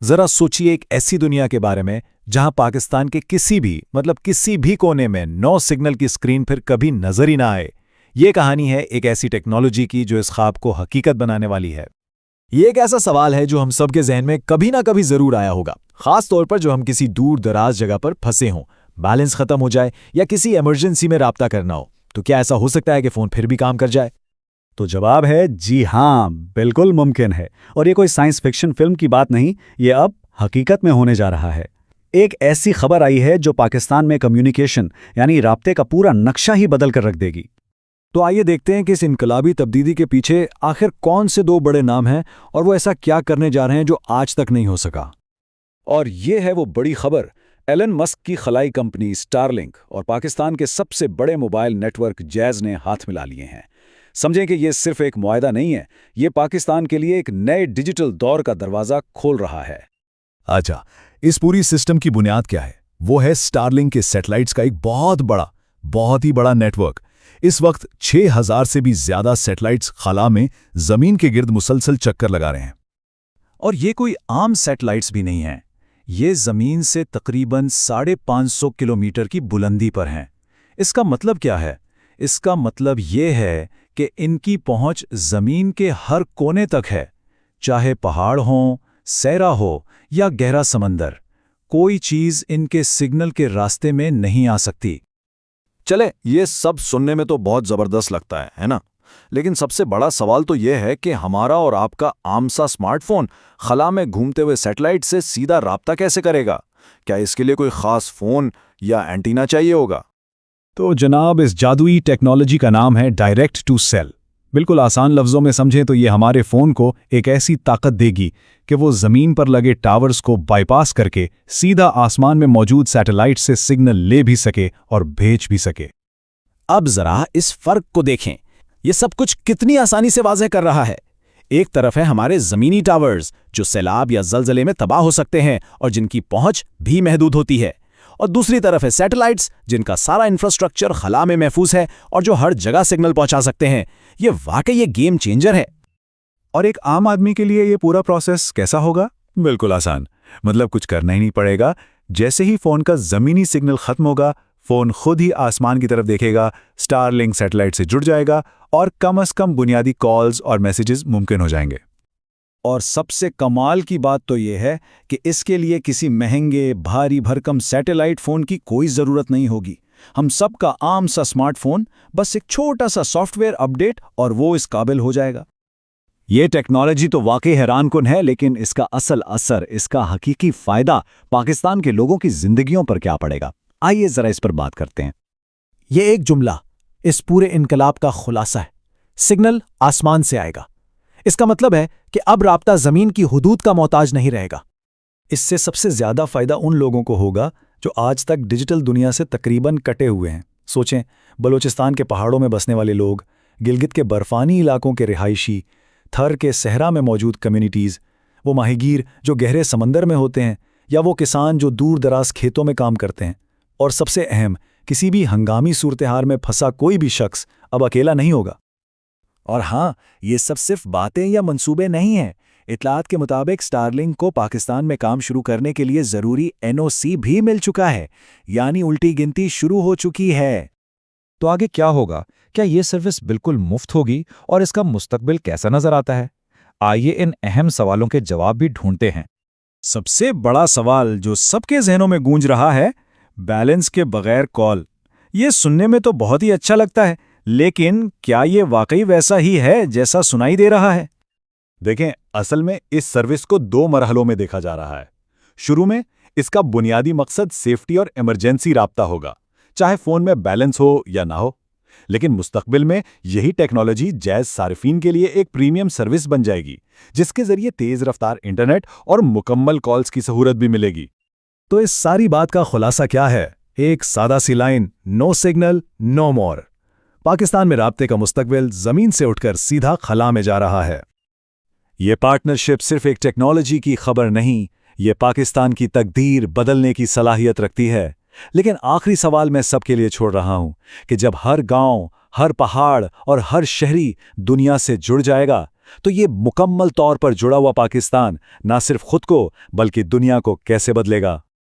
जरा सोचिए एक ऐसी दुनिया के बारे में जहां पाकिस्तान के किसी भी कोने में नो सिग्नल की स्क्रीन फिर कभी नजर ही ना आए। ये कहानी है एक ऐसी टेक्नोलॉजी की जो इस ख्वाब को हकीकत बनाने वाली है। ये एक ऐसा सवाल है जो हम सब के जहन में कभी ना कभी जरूर आया होगा, खास तौर पर जो हम किसी दूर दराज जगह पर फंसे हों, बैलेंस खत्म हो जाए या किसी इमरजेंसी में राब्ता करना हो। तो क्या ऐसा हो सकता है कि फोन फिर भी काम कर जाए? तो जवाब है जी हाँ, बिल्कुल मुमकिन है। और ये कोई साइंस फिक्शन फिल्म की बात नहीं, ये अब हकीकत में होने जा रहा है। एक ऐसी खबर आई है जो पाकिस्तान में कम्युनिकेशन यानी राब्ते का पूरा नक्शा ही बदल कर रख देगी। तो आइए देखते हैं कि इस इनकलाबी तब्दीली के पीछे आखिर कौन से दो बड़े नाम हैं और वो ऐसा क्या करने जा रहे हैं जो आज तक नहीं हो सका। और ये है वो बड़ी खबर, एलन मस्क की खलाई कंपनी स्टारलिंक और पाकिस्तान के सबसे बड़े मोबाइल नेटवर्क जैज़ ने हाथ मिला लिए हैं। समझें कि ये सिर्फ एक मुआहदा नहीं है, ये पाकिस्तान के लिए एक नए डिजिटल दौर का दरवाज़ा खोल रहा है। अच्छा, इस पूरी सिस्टम की बुनियाद क्या है? वो है स्टारलिंक के सैटेलाइट्स का एक बहुत ही बड़ा नेटवर्क। इस वक्त 6000 से भी ज्यादा सैटेलाइट्स खला में जमीन के गिर्द मुसलसल चक्कर लगा रहे हैं। और ये कोई आम सैटेलाइट्स भी नहीं हैं, ये जमीन से तकरीबन 550 किलोमीटर की बुलंदी पर हैं। इसका मतलब क्या है? इसका मतलब ये है कि इनकी पहुंच जमीन के हर कोने तक है, चाहे पहाड़ हों, सहरा हो या गहरा समंदर। कोई चीज इनके सिग्नल के रास्ते में नहीं आ सकती। चले, ये सब सुनने में तो बहुत जबरदस्त लगता है ना? लेकिन सबसे बड़ा सवाल तो यह है कि हमारा और आपका आम सा स्मार्टफोन खला में घूमते हुए सैटेलाइट से सीधा राब्ता कैसे करेगा? क्या इसके लिए कोई खास फोन या एंटीना चाहिए होगा? तो जनाब, इस जादुई टेक्नोलॉजी का नाम है डायरेक्ट टू सेल। बिल्कुल आसान लफ्ज़ों में समझें तो ये हमारे फ़ोन को एक ऐसी ताकत देगी कि वो ज़मीन पर लगे टावर्स को बाईपास करके सीधा आसमान में मौजूद सैटेलाइट से सिग्नल ले भी सके और भेज भी सके। अब ज़रा इस फ़र्क को देखें, ये सब कुछ कितनी आसानी से वाज़ेह कर रहा है। एक तरफ है हमारे ज़मीनी टावर्स जो सैलाब या ज़लज़ले में तबाह हो सकते हैं और जिनकी पहुंच भी महदूद होती है, और दूसरी तरफ है सैटेलाइट्स जिनका सारा इंफ्रास्ट्रक्चर खला में महफूज है और जो हर जगह सिग्नल पहुंचा सकते हैं। ये वाकई ये गेम चेंजर है। और एक आम आदमी के लिए ये पूरा प्रोसेस कैसा होगा? बिल्कुल आसान, मतलब कुछ करना ही नहीं पड़ेगा। जैसे ही फ़ोन का ज़मीनी सिग्नल ख़त्म होगा, फ़ोन खुद ही आसमान की तरफ देखेगा, स्टारलिंक सैटेलाइट से जुड़ जाएगा और कम से कम बुनियादी कॉल्स और मैसेजेस मुमकिन हो जाएंगे। और सबसे कमाल की बात तो यह है कि इसके लिए किसी महंगे भारी भरकम सैटेलाइट फ़ोन की कोई ज़रूरत नहीं होगी। हम सब का आम सा स्मार्टफोन बस एक छोटा सा सॉफ्टवेयर अपडेट और वो इस काबिल हो जाएगा। ये टेक्नोलॉजी तो वाकई हैरानकुन है, लेकिन इसका असल असर, इसका हकीकी फ़ायदा पाकिस्तान के लोगों की ज़िंदगियों पर क्या पड़ेगा? आइए ज़रा इस पर बात करते हैं। ये एक जुमला इस पूरे इनकलाब का खुलासा है। सिग्नल आसमान से आएगा। इसका मतलब है कि अब राब्ता ज़मीन की हुदूद का मोहताज नहीं रहेगा। इससे सबसे ज़्यादा फ़ायदा उन लोगों को होगा जो आज तक डिजिटल दुनिया से तकरीबन कटे हुए हैं। सोचें, बलूचिस्तान के पहाड़ों में बसने वाले लोग, गिलगित के बर्फ़ानी इलाकों के रिहायशी, थर के सहरा में मौजूद कम्युनिटीज़, वो माहीगीर जो गहरे समंदर में होते हैं, या वो किसान जो दूर दराज खेतों में काम करते हैं। और सबसे अहम, किसी भी हंगामी सूरत-ए-हाल में फंसा कोई भी शख्स अब अकेला नहीं होगा। और हाँ, ये सब सिर्फ बातें या मंसूबे नहीं हैं। इतलात के मुताबिक स्टारलिंक को पाकिस्तान में काम शुरू करने के लिए ज़रूरी एनओसी भी मिल चुका है, यानी उल्टी गिनती शुरू हो चुकी है। तो आगे क्या होगा? क्या ये सर्विस बिल्कुल मुफ्त होगी और इसका मुस्तकबिल कैसा नजर आता है? आइए इन अहम सवालों के जवाब भी ढूंढते हैं। सबसे बड़ा सवाल जो सबके जहनों में गूंज रहा है, बैलेंस के बगैर कॉल। ये सुनने में तो बहुत ही अच्छा लगता है, लेकिन क्या ये वाकई वैसा ही है जैसा सुनाई दे रहा है? देखें, असल में इस सर्विस को 2 मरहलों में देखा जा रहा है। शुरू में इसका बुनियादी मकसद सेफ्टी और इमरजेंसी राब्ता होगा, चाहे फ़ोन में बैलेंस हो या ना हो। लेकिन मुस्तकबिल में यही टेक्नोलॉजी जैज़ सारिफीन के लिए एक प्रीमियम सर्विस बन जाएगी, जिसके ज़रिए तेज़ रफ्तार इंटरनेट और मुकम्मल कॉल्स की सहूलत भी मिलेगी। तो इस सारी बात का खुलासा क्या है? एक सादा सी लाइन, नो सिग्नल नो मोर। पाकिस्तान में राब्ते का मुस्तकबिल ज़मीन से उठकर सीधा खला में जा रहा है। ये पार्टनरशिप सिर्फ एक टेक्नोलॉजी की खबर नहीं, ये पाकिस्तान की तकदीर बदलने की सलाहियत रखती है। लेकिन आखिरी सवाल मैं सबके लिए छोड़ रहा हूं कि जब हर गांव, हर पहाड़ और हर शहरी दुनिया से जुड़ जाएगा, तो ये मुकम्मल तौर पर जुड़ा हुआ पाकिस्तान ना सिर्फ खुद को बल्कि दुनिया को कैसे बदलेगा।